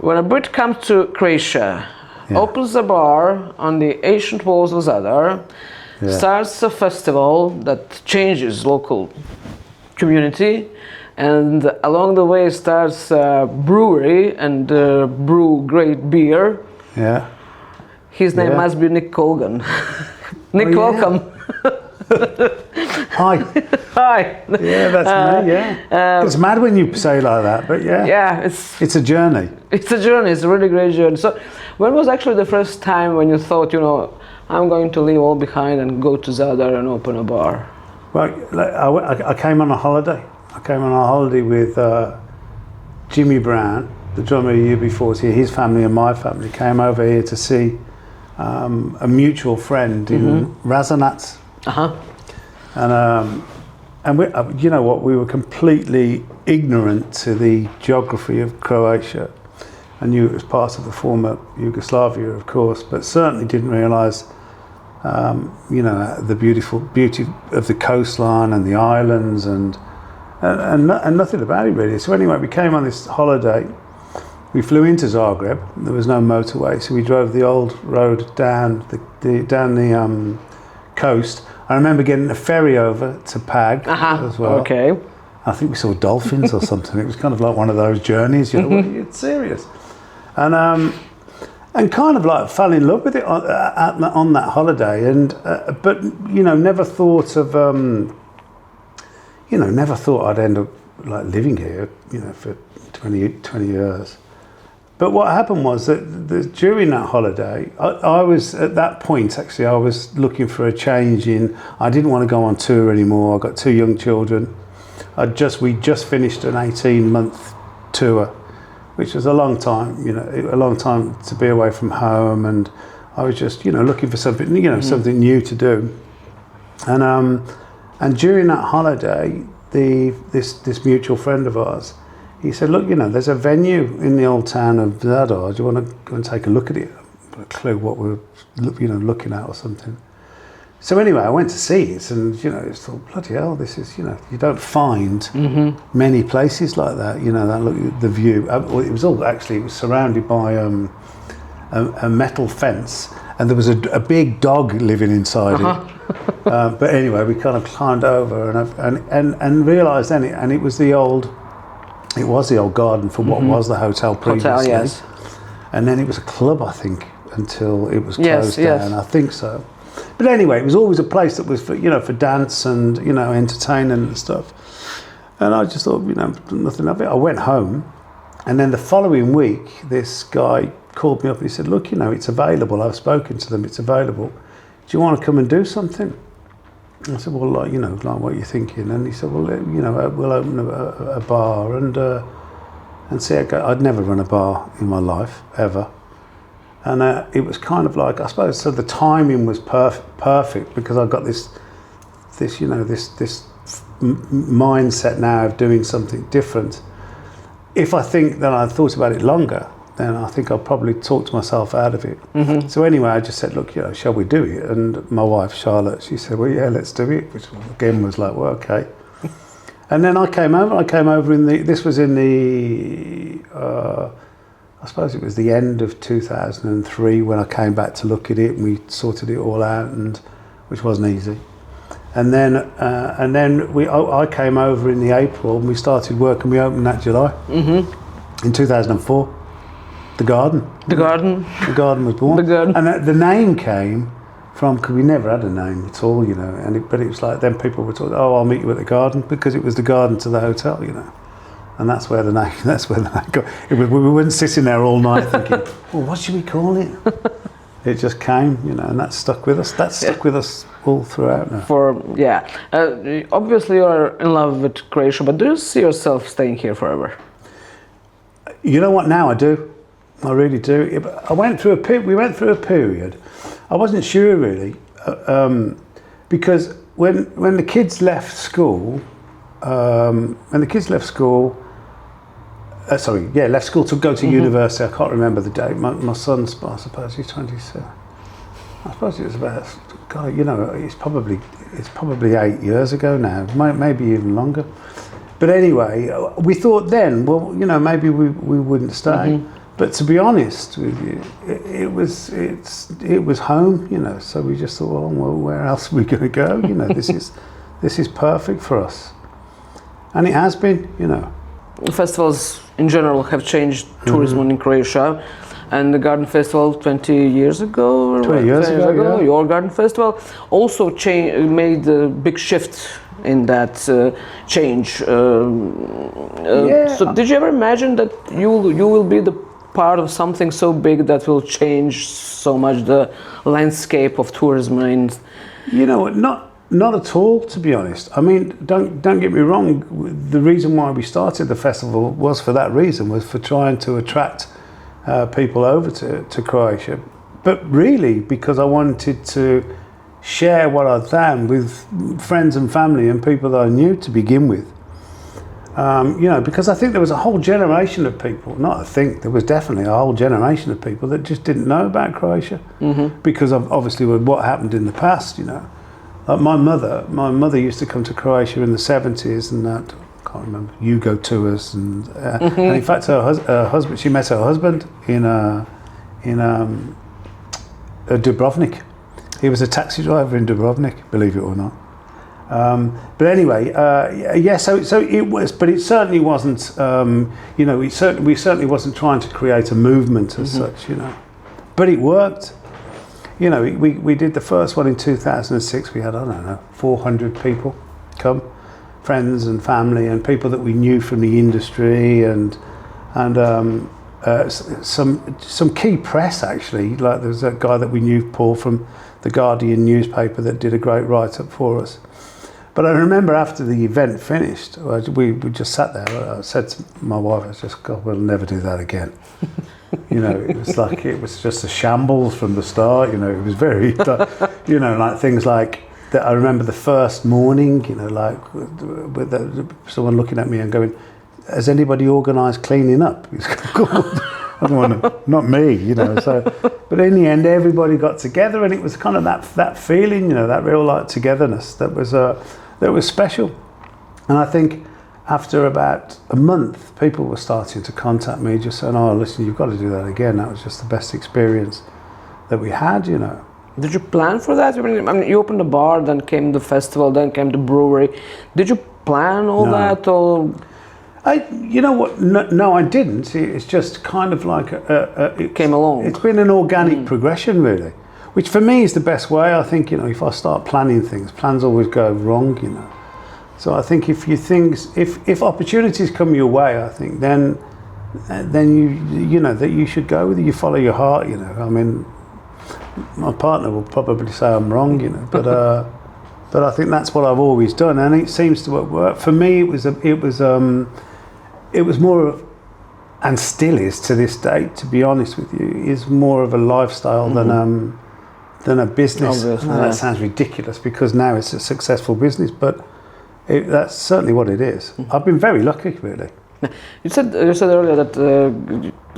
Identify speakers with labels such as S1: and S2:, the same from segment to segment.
S1: when a Brit comes to Croatia, opens a bar on the ancient walls of Zadar, starts a festival that changes local community, and along the way starts a brewery and brew great beer.
S2: Yeah.
S1: His name must be Nicka Colgana. Nick, welcome.
S2: Hi.
S1: Hi.
S2: Yeah, that's me, yeah. It's mad when you say it like that, but yeah.
S1: Yeah,
S2: it's a journey.
S1: It's a journey, it's a really great journey. So, when was actually the first time when you thought, I'm going to leave all behind and go to Zadar and open a bar?
S2: Well, I came on a holiday. I came on a holiday with Jimmy Brown, the drummer a year before. So his family and my family came over here to see a mutual friend in Razanac. And we, you know what, we were completely ignorant to the geography of Croatia. I knew it was part of the former Yugoslavia, of course, but certainly didn't realise, the beauty of the coastline and the islands and nothing about it really. So anyway, we came on this holiday. We flew into Zagreb. There was no motorway, so we drove the old road down the coast. I remember getting a ferry over to Pag as well.
S1: Okay.
S2: I think we saw dolphins or something. It was kind of like one of those journeys, it's serious. And kind of like fell in love with it on that holiday, but never thought of never thought I'd end up like living here, for 20 years. But what happened was that during that holiday, I was at that point actually. I was looking for a change I didn't want to go on tour anymore. I got 2 young children. We just finished an 18-month tour, which was a long time, a long time to be away from home, and I was just, looking for something, something new to do. And during that holiday, this mutual friend of ours, he said, look, there's a venue in the old town of Zadar. Do you want to go and take a look at it? Got a clue what we're, looking at or something. So anyway, I went to see it, and I thought, bloody hell, this is, you don't find many places like that. That look, the view. It was surrounded by a metal fence, and there was a big dog living inside it. But anyway, we kind of climbed over and realised then, and it was the old garden for what was the hotel previously.
S1: Hotel, yes.
S2: And then it was a club, I think, until it was closed down. I think so. But anyway, it was always a place that was for dance and entertainment and stuff. And I just thought, nothing of it. I went home, and then the following week, this guy called me up and he said, look, it's available. I've spoken to them. It's available. Do you want to come and do something? I said, well, like what are you thinking? And he said, well, we'll open a bar and see. I'd never run a bar in my life ever. And it was kind of like, I suppose, so the timing was perfect because I got this mindset now of doing something different. If I think that I thought about it longer, then I think I'll probably talk myself out of it. So anyway, I just said, look, shall we do it? And my wife, Charlotte, she said, well, yeah, let's do it, which again was like, well, okay. And then I came over this was in the, I suppose it was the end of 2003 when I came back to look at it, and we sorted it all out, which wasn't easy. And then I came over in the April, and we started work, and we opened that July in 2004. The Garden. The Garden was born. The Garden. And the name came from, because we never had a name at all, but it was like, then people were talking, I'll meet you at the Garden, because it was the garden to the hotel, And that's where the name got. We weren't sitting there all night thinking, well, what should we call it? It just came, and that stuck with us. That's stuck with us all throughout now.
S1: Obviously you're in love with Croatia, but do you see yourself staying here forever?
S2: You know what? Now I do. I really do. We went through a period. I wasn't sure really, because when the kids left school, left school to go to university. I can't remember the date. My son's, I suppose he's 27. I suppose it was about, God, it's probably 8 years ago now, maybe even longer. But anyway, we thought then, well, maybe we wouldn't stay. But to be honest with you, it was home, you know. So we just thought, well, where else are we going to go? You know, this is perfect for us, and it has been, you know.
S1: Festivals in general have changed tourism in Croatia, and the Garden Festival 20 years ago,
S2: 20 years ago, yeah.
S1: Your Garden Festival also made a big shift in that change. So did you ever imagine that you will be the part of something so big that will change so much the landscape of tourism?
S2: You know, not at all, to be honest. I mean, don't get me wrong. The reason why we started the festival was for that reason, was for trying to attract people over to Croatia. But really, because I wanted to share what I'd done with friends and family and people that I knew to begin with. You know, because I think there was a whole generation of people, there was definitely a whole generation of people that just didn't know about Croatia because of obviously what happened in the past, you know. Like my mother used to come to Croatia in the 70s and I can't remember, Yugo tours and in fact her husband, she met her husband in Dubrovnik. He was a taxi driver in Dubrovnik, believe it or not. But anyway, so it was, but it certainly wasn't, you know, we certainly wasn't trying to create a movement as such, you know. But it worked. You know, we did the first one in 2006. We had, I don't know, 400 people come, friends and family and people that we knew from the industry and some key press actually. Like there's a guy that we knew, Paul, from the Guardian newspaper, that did a great write-up for us. But I remember after the event finished, we just sat there. I said to my wife, God, we'll never do that again. You know, it was just a shambles from the start. You know, it was very, you know, like things like that. I remember the first morning, you know, like with someone looking at me and going, has anybody organised cleaning up? Not me, you know. So, but in the end, everybody got together, and it was kind of that feeling, you know, that real like togetherness that was special. And I think after about a month, people were starting to contact me, just saying, "Oh, listen, you've got to do that again. That was just the best experience that we had," you know.
S1: Did you plan for that? I mean, you opened a bar, then came the festival, then came the brewery. Did you plan all that, or?
S2: You know what? No, I didn't. It's just kind of like it
S1: came along.
S2: It's been an organic progression, really, which for me is the best way. I think, you know, if I start planning things, plans always go wrong, you know. So I think if opportunities come your way, I think then you know that you should go with it. You follow your heart, you know. I mean, my partner will probably say I'm wrong, you know, but I think that's what I've always done, and it seems to work. For me, it was more of, and still is to this day, to be honest with you, is more of a lifestyle than a business. That sounds ridiculous because now it's a successful business, but that's certainly what it is. I've been very lucky, really.
S1: You said earlier that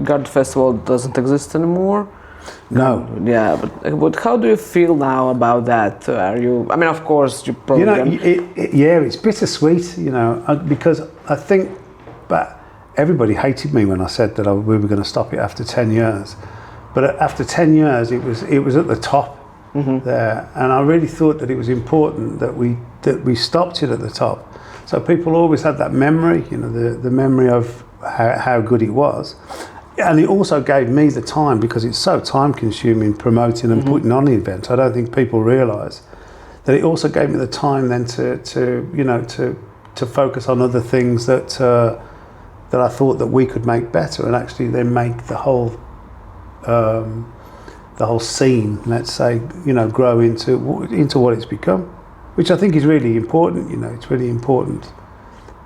S1: Garden Festival doesn't exist anymore.
S2: No.
S1: Yeah, but how do you feel now about that? I mean, of course, you probably.
S2: You know, it's bittersweet, you know, because I think, but everybody hated me when I said that we were going to stop it after 10 years. But after 10 years, it was at the top there, and I really thought that it was important that we stopped it at the top. So people always had that memory, you know, the memory of how good it was. And it also gave me the time, because it's so time consuming promoting and putting on the event. I don't think people realise that it also gave me the time then to focus on other things that I thought that we could make better, and actually then make the whole scene, let's say, you know, grow into what it's become, which I think is really important. You know, it's really important,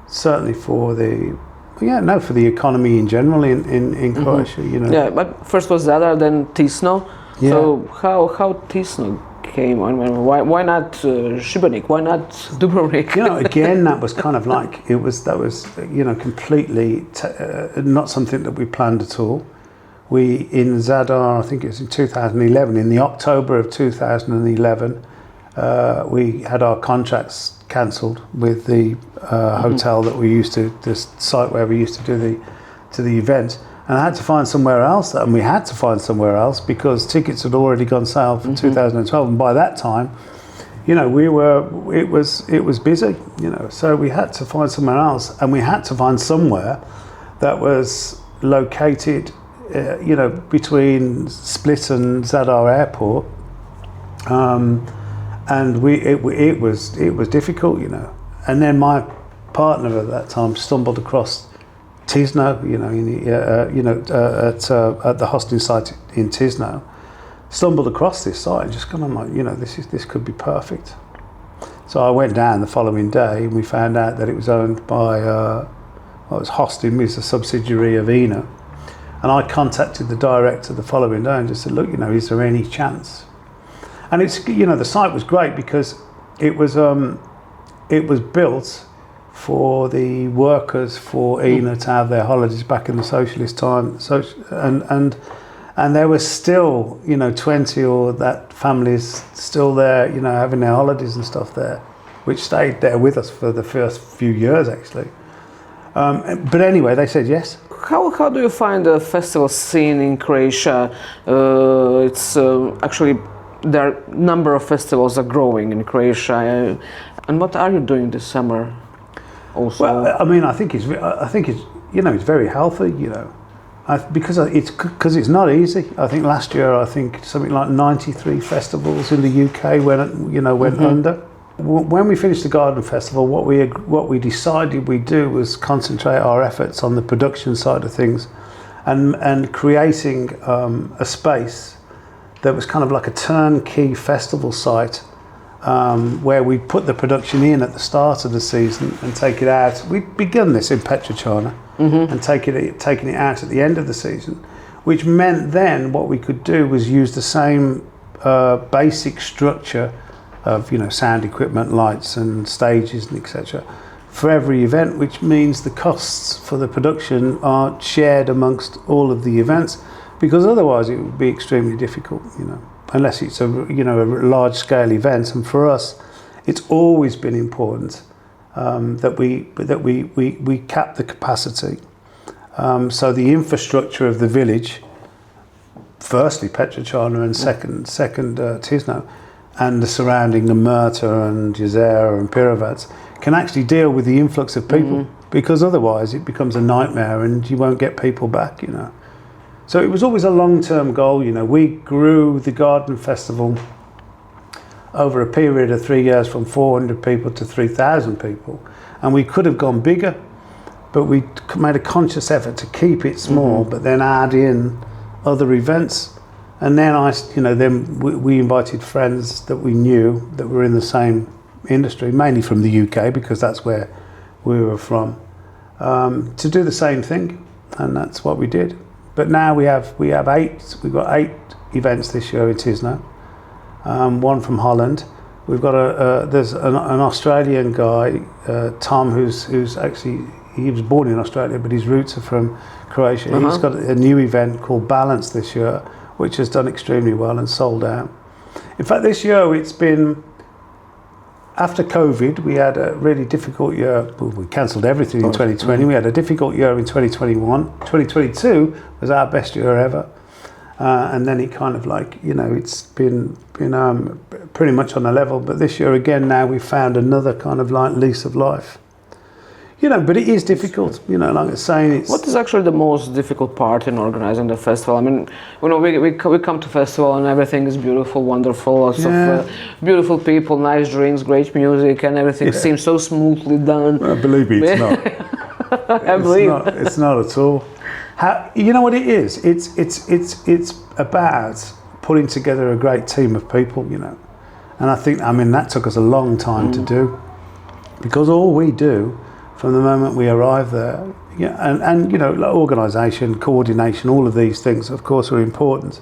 S2: certainly for the economy in general in Croatia, you know.
S1: Yeah, but first was Zadar, then Tisno. Yeah. So how Tisno came? I mean, why not Šibenik? Why not Dubrovnik?
S2: You know, again, that was kind of like that was you know, completely not something that we planned at all. We in Zadar, I think it was in 2011, in the October of 2011, we had our contracts cancelled with the hotel that we used to, this site where we used to do the event, And I had to find somewhere else, and we had to find somewhere else because tickets had already gone sale for 2012, and by that time, you know, it was busy, you know, so we had to find somewhere else, and we had to find somewhere that was located, you know, between Split and Zadar Airport, and it was difficult, you know. And then my partner at that time stumbled across Tisno, you know, at the hosting site in Tisno, stumbled across this site and just kind of like, you know, this could be perfect. So I went down the following day and we found out that it was owned by, it was hosting, was a subsidiary of ENA. And I contacted the director the following day and just said, look, you know, is there any chance? And it's, you know, the site was great because it was built for the workers for ENA to have their holidays back in the socialist time. So, and there was still, you know, 20 or that families still there, you know, having their holidays and stuff there, which stayed there with us for the first few years actually. But anyway, they said yes.
S1: How do you find the festival scene in Croatia? It's actually, there are a number of festivals are growing in Croatia. And what are you doing this summer? Also,
S2: well, I mean, I think it's, you know, it's very healthy, you know, because it's not easy. I think last year, I think something like 93 festivals in the UK went under. When we finished the Garden Festival, what we decided we'd do was concentrate our efforts on the production side of things, and creating a space that was kind of like a turnkey festival site. Where we put the production in at the start of the season and take it out. We'd begun this in Petricana and taking it out at the end of the season, which meant then what we could do was use the same basic structure of, you know, sound equipment, lights and stages and etc. for every event, which means the costs for the production are shared amongst all of the events, because otherwise it would be extremely difficult, you know, unless it's a large-scale event. And for us, it's always been important that we cap the capacity. So the infrastructure of the village, firstly Petricana and second Tisno, and the surrounding Murta and Jezera and Pirovac can actually deal with the influx of people, because otherwise it becomes a nightmare and you won't get people back, you know. So it was always a long-term goal, you know. We grew the Garden Festival over a period of 3 years from 400 people to 3,000 people. And we could have gone bigger, but we made a conscious effort to keep it small, but then add in other events. And then we invited friends that we knew that were in the same industry, mainly from the UK, because that's where we were from, to do the same thing. And that's what we did. But now we've got 8 events this year in Tisno, one from Holland. We've got there's an Australian guy, Tom, who's actually, he was born in Australia, but his roots are from Croatia. He's got a new event called Balance this year, which has done extremely well and sold out. In fact, this year it's been, after COVID, we had a really difficult year. Well, we cancelled everything in 2020. We had a difficult year in 2021. 2022 was our best year ever. And then it kind of like, you know, it's been pretty much on a level. But this year again, now we've found another kind of like lease of life. You know, but it is difficult, you know, like I was saying, it's...
S1: What is actually the most difficult part in organizing the festival? I mean, you know, we come to festival and everything is beautiful, wonderful, lots of beautiful people, nice drinks, great music, and everything seems so smoothly done.
S2: Well, believe me, it's not.
S1: I believe.
S2: It's not at all. You know what it is? It's about putting together a great team of people, you know. And I think, I mean, that took us a long time to do, because all we do from the moment we arrive there, and you know, organisation, coordination, all of these things, of course, are important.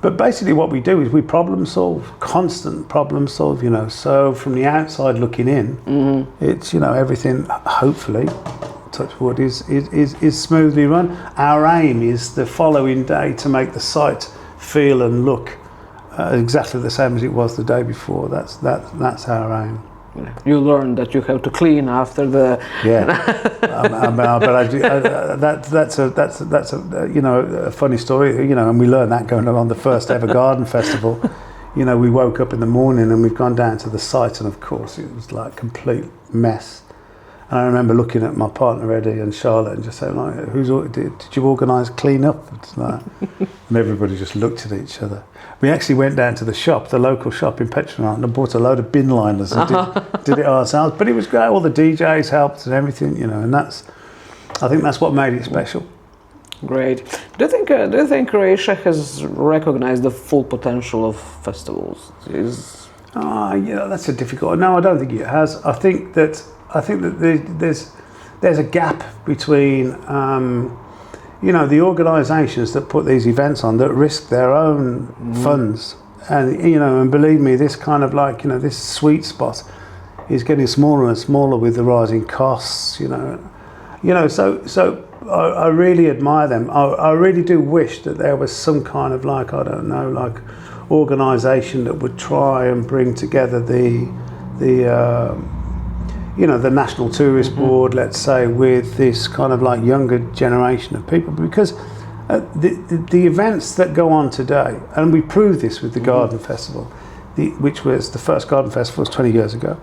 S2: But basically, what we do is we problem solve, constant problem solve. You know, so from the outside looking in, it's, you know, everything, hopefully, touch wood, is smoothly run. Our aim is the following day to make the site feel and look exactly the same as it was the day before. That's our aim.
S1: you learn that you have to clean after the.
S2: Yeah, that's a you know, a funny story. You know, and we learned that going on the first ever garden festival. You know, we woke up in the morning and we've gone down to the site, and of course it was like a complete mess. And I remember looking at my partner Eddie and Charlotte and just saying, like, did you organise clean up? It's like, and everybody just looked at each other. We actually went down to the shop, the local shop in Petronart, and bought a load of bin liners and did it ourselves. But it was great. All the DJs helped and everything, you know. And I think that's what made it special.
S1: Great. Do you think Croatia has recognized the full potential of festivals?
S2: Yeah, that's a difficult. No, I don't think it has. I think that there's a gap between you know, the organisations that put these events on, that risk their own funds, and you know, and believe me, this kind of like, you know, this sweet spot is getting smaller and smaller with the rising costs. You know, so I really admire them. I really do wish that there was some kind of like, I don't know, like organisation that would try and bring together the you know, the National Tourist Board, let's say, with this kind of like younger generation of people, because the events that go on today, and we proved this with the Garden Festival, which was the first Garden Festival was 20 years ago.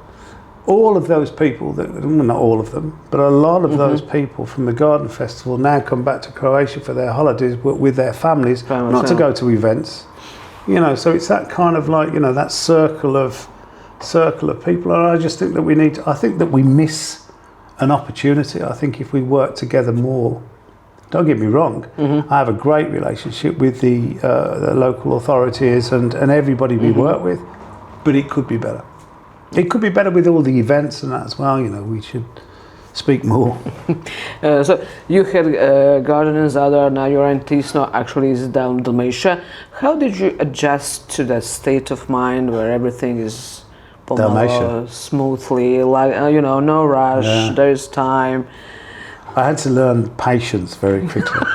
S2: All of those people, well, not all of them, but a lot of those people from the Garden Festival now come back to Croatia for their holidays with their families, not to go to events. You know, so it's that kind of like, you know, that circle of people, and I just think that I think that we miss an opportunity. I think if we work together more, don't get me wrong, I have a great relationship with the local authorities and everybody we work with, but it could be better. It could be better with all the events and that as well. You know, we should speak more.
S1: So you had Garden in Zadar, now you're in Tisno, actually is down in Dalmatia. How did you adjust to that state of mind where everything is smoothly, like you know, no rush, there is time?
S2: I had to learn patience very quickly.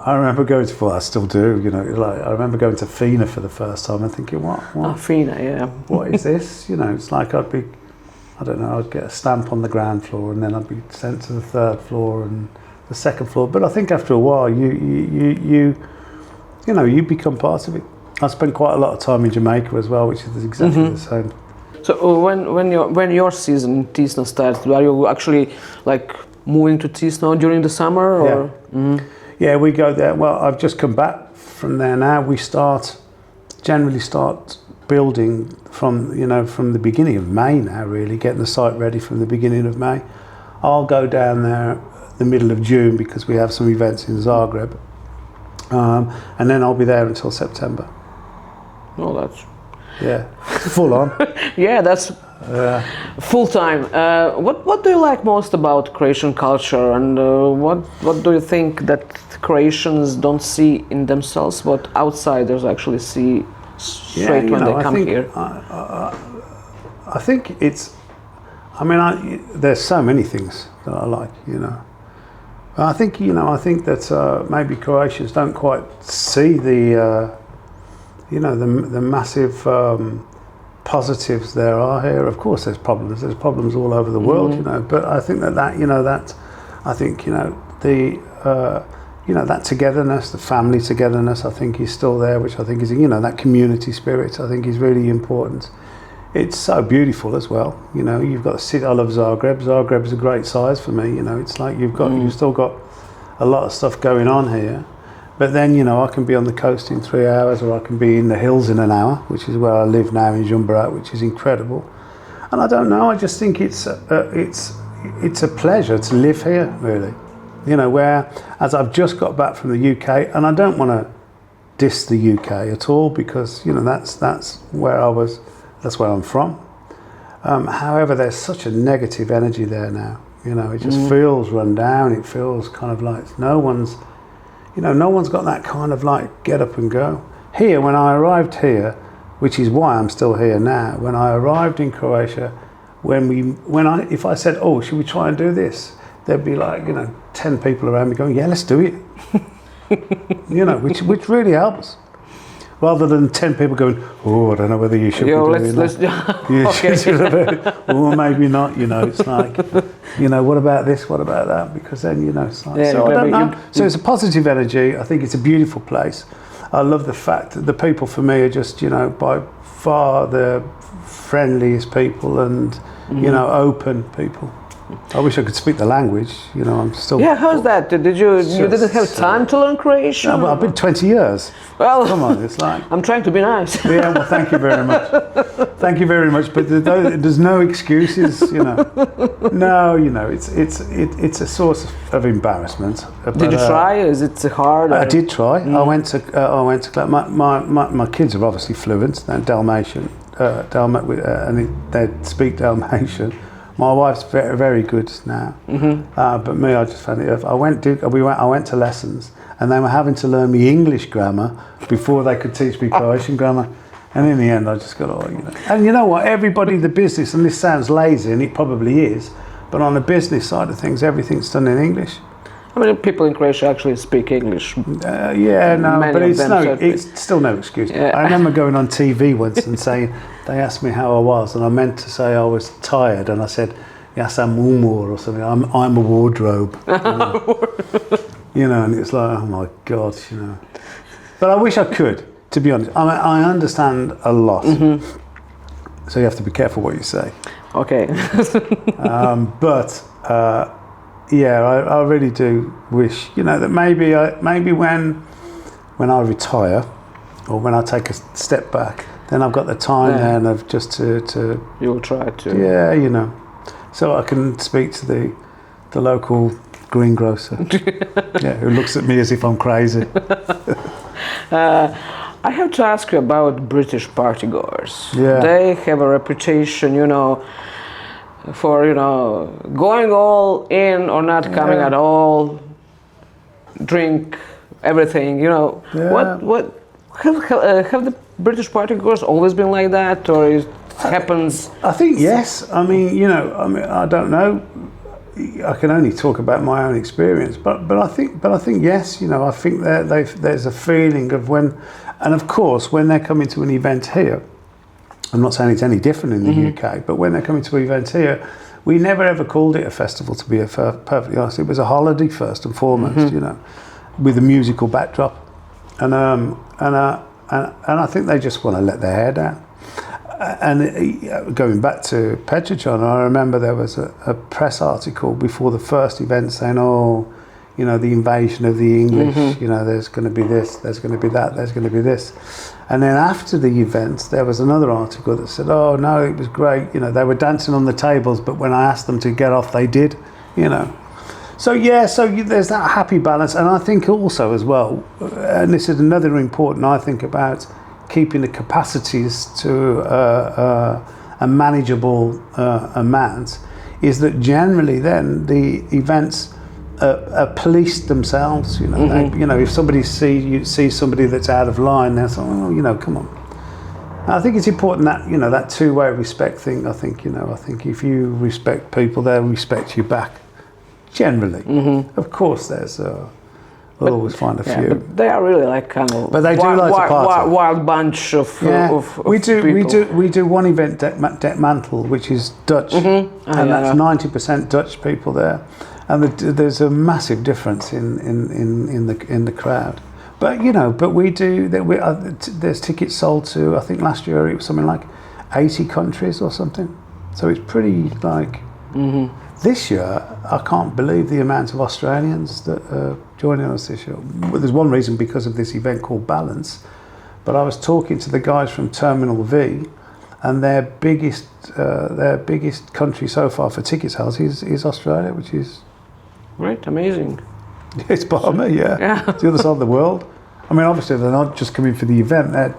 S2: I remember going to, well, I still do, you know, like I remember going to Fina for the first time and thinking, what?
S1: Oh, Fina, yeah.
S2: What is this? You know, it's like I'd get a stamp on the ground floor, and then I'd be sent to the third floor and the second floor. But I think after a while, you know, you become part of it. I spent quite a lot of time in Jamaica as well, which is exactly the same. So
S1: when your season in Tisno starts, are you actually like moving to Tisno during the summer? Or?
S2: Yeah. Yeah, we go there. Well, I've just come back from there now. We generally start building from the beginning of May now, really, getting the site ready from the beginning of May. I'll go down there the middle of June because we have some events in Zagreb. And then I'll be there until September.
S1: Oh, that's...
S2: Yeah, full on.
S1: Yeah, that's full time. What do you like most about Croatian culture, and what do you think that Croatians don't see in themselves, what outsiders actually see straight when they come here?
S2: I think it's... I mean, there's so many things that I like, you know. I think that maybe Croatians don't quite see the massive positives there are here. Of course, there's problems all over the world, you know. But I think that togetherness, the family togetherness, I think is still there, which I think is, you know, that community spirit, I think is really important. It's so beautiful as well, you know. You've got the city. I love Zagreb. Zagreb is a great size for me, you know. It's like you've still got a lot of stuff going on here, but then, you know, I can be on the coast in 3 hours, or I can be in the hills in an hour, which is where I live now in Žumberak, which is incredible. And I don't know, I just think it's a pleasure to live here, really. You know, as I've just got back from the UK, and I don't want to diss the UK at all, because, you know, that's where I was. That's where I'm from. However, there's such a negative energy there now. You know, it just feels run down. It feels kind of like no one's got that kind of like get up and go. Here, when I arrived here, which is why I'm still here now, when I arrived in Croatia, if I said, oh, should we try and do this? There'd be like, you know, 10 people around me going, yeah, let's do it. You know, which really helps. rather than 10 people going, oh, I don't know whether you should be doing that. Okay. Or maybe not, you know, it's like, you know, what about this, what about that? Because then, you know, it's like, so I don't know. So it's a positive energy. I think it's a beautiful place. I love the fact that the people for me are just, you know, by far the friendliest people and, you know, open people. I wish I could speak the language, you know, I'm still...
S1: Yeah, how's that? Did you didn't have time to learn Croatian?
S2: No, well, I've been 20 years.
S1: Well,
S2: come on, it's like...
S1: I'm trying to be nice.
S2: Yeah, well, thank you very much. Thank you very much, but there's no excuses, you know. No, you know, it's a source of embarrassment.
S1: Did you try? Is it hard?
S2: I did try. I went to my kids are obviously fluent. They're Dalmatian, and they speak Dalmatian. My wife's very, very good now, but me, I just found it. I went to lessons, and they were having to learn me English grammar before they could teach me Croatian grammar. And in the end, I just got, oh, you know. And you know what? Everybody in the business, and this sounds lazy, and it probably is, but on the business side of things, everything's done in English.
S1: How many people in Croatia actually speak English?
S2: Yeah, no, but it's still no excuse. Yeah. I remember going on TV once and saying, they asked me how I was, and I meant to say I was tired, and I said, ja sam umor, or something. I'm a wardrobe. You know, and it's like, oh my God, you know. But I wish I could, to be honest. I understand a lot, so you have to be careful what you say.
S1: Okay.
S2: Yeah, I really do wish, you know, that maybe when I retire, or when I take a step back, then I've got the time then of just to
S1: you'll try to.
S2: Yeah, you know, so I can speak to the local greengrocer, who looks at me as if I'm crazy.
S1: I have to ask you about British partygoers.
S2: Yeah.
S1: They have a reputation, you know, for, you know, going all in or not coming at all, drink everything, you know.
S2: Yeah.
S1: What have the British partygoers always been like that, or it happens?
S2: I think yes. I mean, you know, I don't know. I can only talk about my own experience, but I think yes. You know, I think there's a feeling of when, and of course when they're coming to an event here. I'm not saying it's any different in the UK, but when they're coming to events here, we never ever called it a festival, to be perfectly honest. It was a holiday first and foremost, you know, with a musical backdrop, and I think they just want to let their hair down. And going back to Petrichan, I remember there was a press article before the first event saying, oh, you know, the invasion of the English, you know, there's going to be this, there's going to be that, there's going to be this. And then after the event, there was another article that said, oh, no, it was great. You know, they were dancing on the tables, but when I asked them to get off, they did, you know. So, yeah, there's that happy balance. And I think also as well, and this is another important, I think, about keeping the capacities to a manageable amount, is that generally then the events police themselves, you know. They, you know, if somebody sees somebody that's out of line, they're like, oh, you know, come on. And I think it's important that, you know, that two-way respect thing. I think, you know, I think if you respect people, they'll respect you back. Generally, of course, we'll always find a few.
S1: But they are really like kind of.
S2: But they do like to party.
S1: Wild bunch of.
S2: We do one event, Dekmantel, which is Dutch, and that's 90% Dutch people there. And there's a massive difference in the crowd, but you know, we do. There's tickets sold to. I think last year it was something like 80 countries or something. So it's pretty like. This year, I can't believe the amount of Australians that are joining us this year. Well, there's one reason, because of this event called Balance. But I was talking to the guys from Terminal V, and their biggest country so far for ticket sales is Australia, which is.
S1: Right, amazing.
S2: It's Burma, yeah. It's the other side of the world. I mean, obviously they're not just coming for the event; they're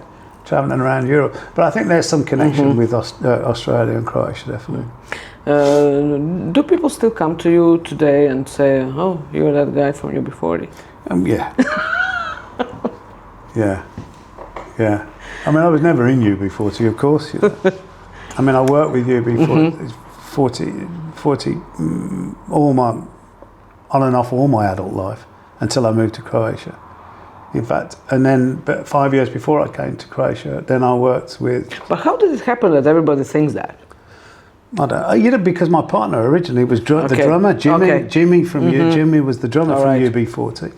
S2: travelling around Europe. But I think there's some connection with Australia and Croatia, definitely.
S1: Do people still come to you today and say, "Oh, you're that guy from UB40"?
S2: Yeah. Yeah. I mean, I was never in UB40, of course. You know. I mean, I worked with UB40 on and off all my adult life until I moved to Croatia. In fact, and then but 5 years before I came to Croatia, then I worked with.
S1: But how did it happen that everybody thinks that?
S2: I don't, because my partner originally was the
S1: Okay.
S2: drummer, Jimmy.
S1: Okay.
S2: Jimmy from Jimmy was the drummer
S1: All
S2: from
S1: right.
S2: UB40,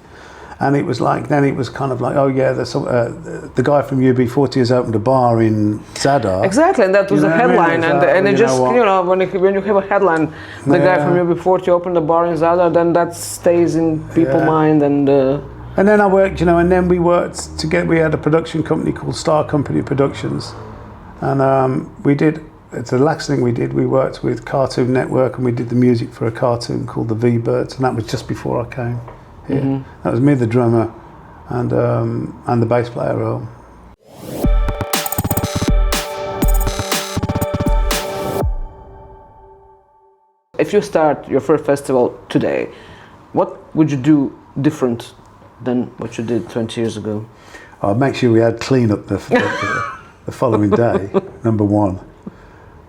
S2: and it was like then it was kind of like, oh yeah, there's some, the guy from UB40 has opened a bar in Zadar.
S1: Exactly, and that was
S2: You
S1: a
S2: know what I mean?
S1: headline, and it
S2: You
S1: just
S2: know what?
S1: you know when you have a headline, the guy
S2: Yeah.
S1: from UB40 opened a bar in Zadar, then that stays in people's
S2: Yeah.
S1: mind and.
S2: And then I worked, and then we worked together. We had a production company called Star Company Productions, and we did. It's the last thing we did. We worked with Cartoon Network, and we did the music for a cartoon called the V-Birds, and that was just before I came here. That was me, the drummer, and the bass player. Earl.
S1: If you start your first festival today, what would you do different than what you did 20 years ago?
S2: I'll make sure we had clean up the following day. Number one.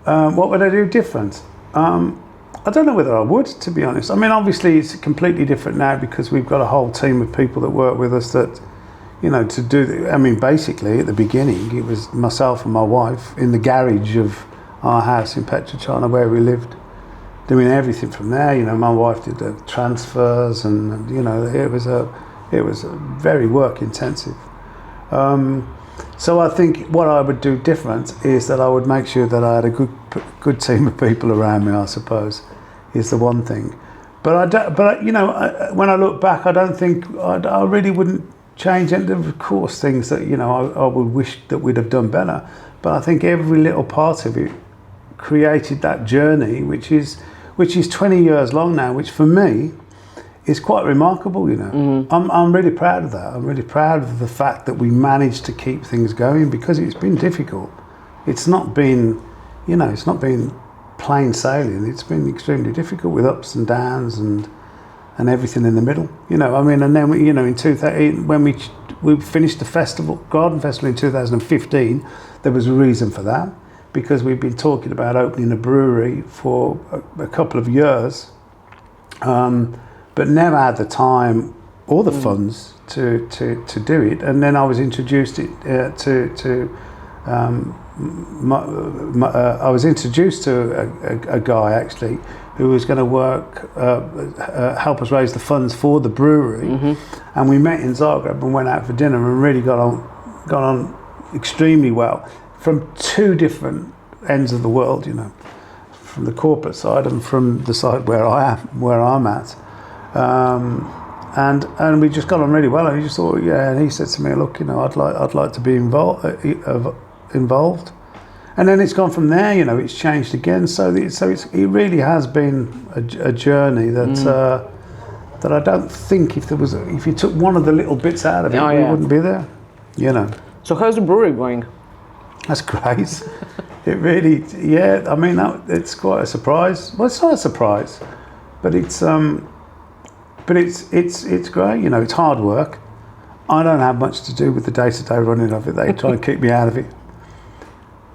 S2: What would I do different? I don't know whether I would, to be honest. I mean, obviously it's completely different now because we've got a whole team of people that work with us that, to do. I mean, basically at the beginning it was myself and my wife in the garage of our house in Petrachana where we lived, doing everything from there. My wife did the transfers, and it was very work intensive. So I think what I would do different is that I would make sure that I had a good team of people around me, I suppose, is the one thing. But when I look back, I don't think I really wouldn't change any. Of course, things that I would wish that we'd have done better. But I think every little part of it created that journey, which is 20 years long now, which for me is quite remarkable. I'm really proud of that. I'm really proud of the fact that we managed to keep things going because it's been difficult. It's not been, it's not been plain sailing. It's been extremely difficult with ups and downs and everything in the middle. And then in 2000, when we finished the festival, Garden Festival in 2015, there was a reason for that because we've been talking about opening a brewery for a couple of years. But never had the time or the funds to do it. And then I was introduced I was introduced to a guy actually who was going to help us raise the funds for the brewery. And we met in Zagreb and went out for dinner and really got on extremely well from two different ends of the world, from the corporate side and from the side where I'm at. And we just got on really well, and he just thought, and he said to me, look, I'd like to be involved, and then it's gone from there. It's changed again. So it really has been a journey that I don't think if you took one of the little bits out of it, we wouldn't be there.
S1: So how's the brewery going?
S2: That's great. It really, I mean, it's quite a surprise. Well, it's not a surprise, but it's. But it's great, it's hard work. I don't have much to do with the day-to-day running of it. They try and keep me out of it,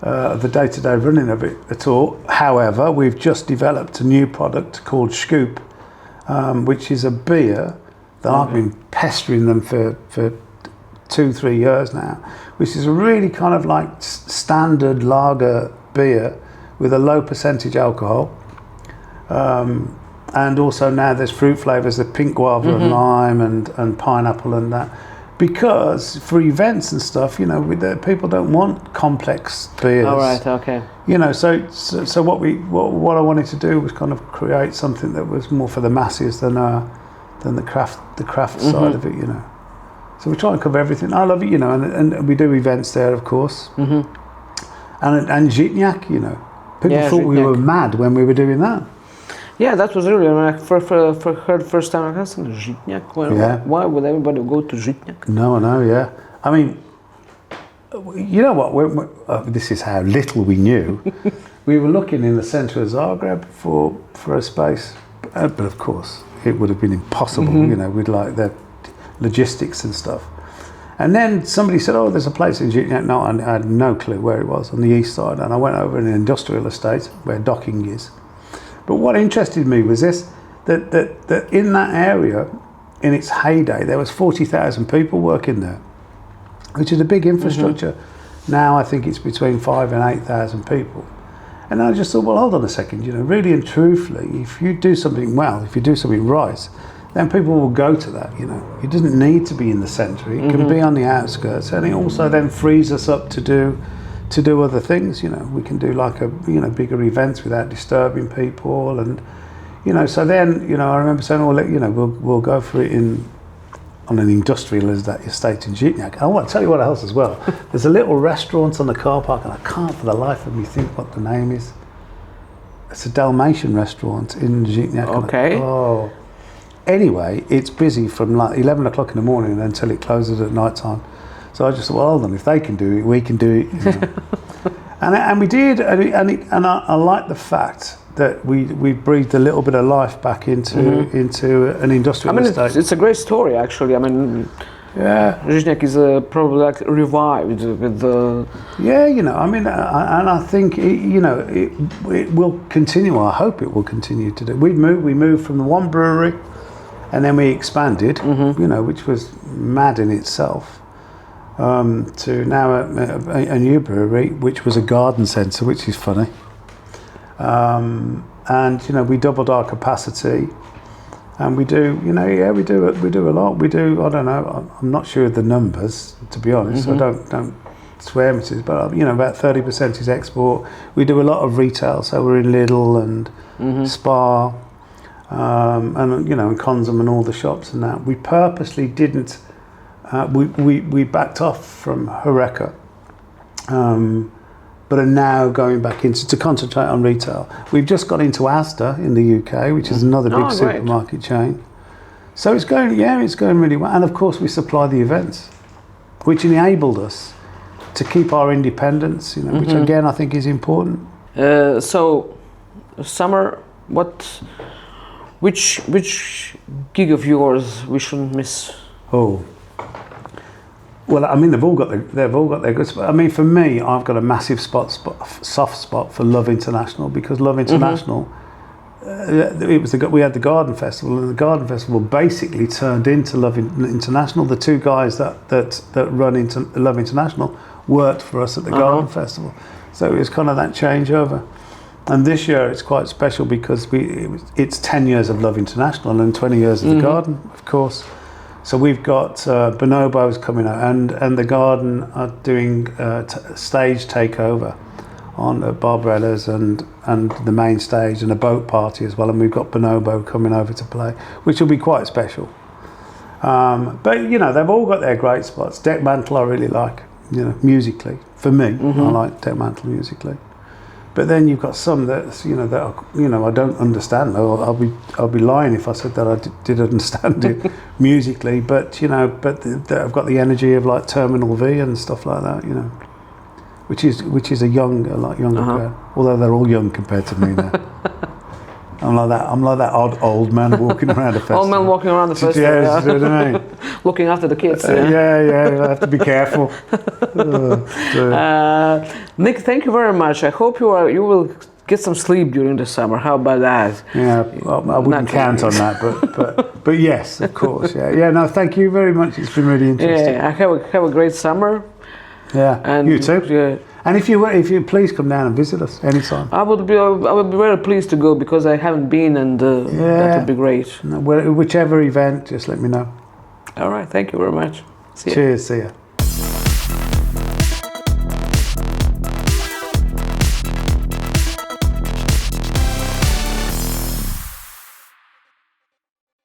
S2: the day-to-day running of it at all. However, we've just developed a new product called Scoop, which is a beer that I've been pestering them for 2-3 years now, which is a really kind of like standard lager beer with a low percentage alcohol. And also now there's fruit flavours, the pink guava and lime and pineapple and that. Because for events and stuff, people don't want complex beers.
S1: All right, okay.
S2: So what I wanted to do was kind of create something that was more for the masses than the craft side of it, So we try and cover everything. I love it, and we do events there, of course. And Zhitnyak, people thought we were mad when we were doing that.
S1: Yeah, that was really, when I heard first time, I said, Zhitnyak? Why would everybody go to Zhitnyak?
S2: No, I know, yeah. I mean, you know what, this is how little we knew. We were looking in the centre of Zagreb for a space, but of course, it would have been impossible, with like the logistics and stuff. And then somebody said, oh, there's a place in Zhitnyak. No, I had no clue where it was, on the east side. And I went over in an industrial estate where docking is. But what interested me was this, that in that area, in its heyday, there was 40,000 people working there, which is a big infrastructure. Now I think it's between 5,000 and 8,000 people. And I just thought, well, hold on a second, you know, really and truthfully, if you do something well, if you do something right, then people will go to that, you know. It doesn't need to be in the centre, it can be on the outskirts, and it also then frees us up to do other things, you know. We can do like bigger events without disturbing people, and, you know, so then, you know, I remember saying, oh, you know, we'll go for it on an industrial estate in Žitnjak. I want to tell you what else as well. There's a little restaurant on the car park, and I can't for the life of me think what the name is. It's a Dalmatian restaurant in Žitnjak.
S1: Okay.
S2: Anyway, it's busy from like 11 o'clock in the morning until it closes at night time. So I just thought, well, hold on, if they can do it, we can do it. You know. and we did, and I like the fact that we breathed a little bit of life back into an industrial estate.
S1: It's a great story, actually. I mean,
S2: yeah,
S1: Žitnjak is probably like revived with the.
S2: Yeah, you know, I mean, and I think it will continue. I hope it will continue to do. We moved from the one brewery, and then we expanded. You know, which was mad in itself. To now a new brewery, which was a garden centre, which is funny. And you know, we doubled our capacity, and we do a lot. We do, I don't know, I'm not sure of the numbers, to be honest. So don't swear me to this, but you know, about 30% is export. We do a lot of retail, so we're in Lidl and Spar, and you know, and Consum and all the shops and that. We purposely didn't. We backed off from Horeca, but are now going back to concentrate on retail. We've just got into Asda in the UK, which is another big supermarket chain. So it's going really well. And of course, we supply the events, which enabled us to keep our independence, you know, which again I think is important.
S1: So, summer, which gig of yours we shouldn't miss?
S2: Oh. Well, I mean, they've all got their good spot. I mean, for me, I've got a massive soft spot for Love International, because Love International, we had the Garden Festival, and the Garden Festival basically turned into Love International. The two guys that run into Love International worked for us at the Garden Festival, so it was kind of that changeover. And this year it's quite special because it's 10 years of Love International and 20 years of the Garden, of course. So we've got bonobos coming out, and the Garden are doing stage takeover on Barbarella's and the main stage, and a boat party as well. And we've got bonobo coming over to play, which will be quite special. But you know, they've all got their great spots. Deck Mantle I really like, you know, musically. For me, I like Deck Mantle musically. But then you've got some that I don't understand. I'll be lying if I said that I did understand it musically. But you know, I've got the energy of like Terminal V and stuff like that. You know, which is a lot younger crowd. Although they're all young compared to me now. I'm like that old man walking around the festival.
S1: Old man walking around the festival.
S2: Yeah, you know what I mean?
S1: Looking after the kids.
S2: Yeah, I have to be careful.
S1: Nick, thank you very much. I hope you will get some sleep during the summer. How about that?
S2: Yeah, I wouldn't count on that, but yes, of course. Yeah. No, thank you very much. It's been really interesting.
S1: Yeah, have a great summer.
S2: Yeah, and you too. Yeah. And if you please come down and visit us anytime.
S1: I would be very pleased to go, because I haven't been, and that would be great.
S2: Whichever event, just let me know.
S1: All right, thank you very much.
S2: Cheers, see ya.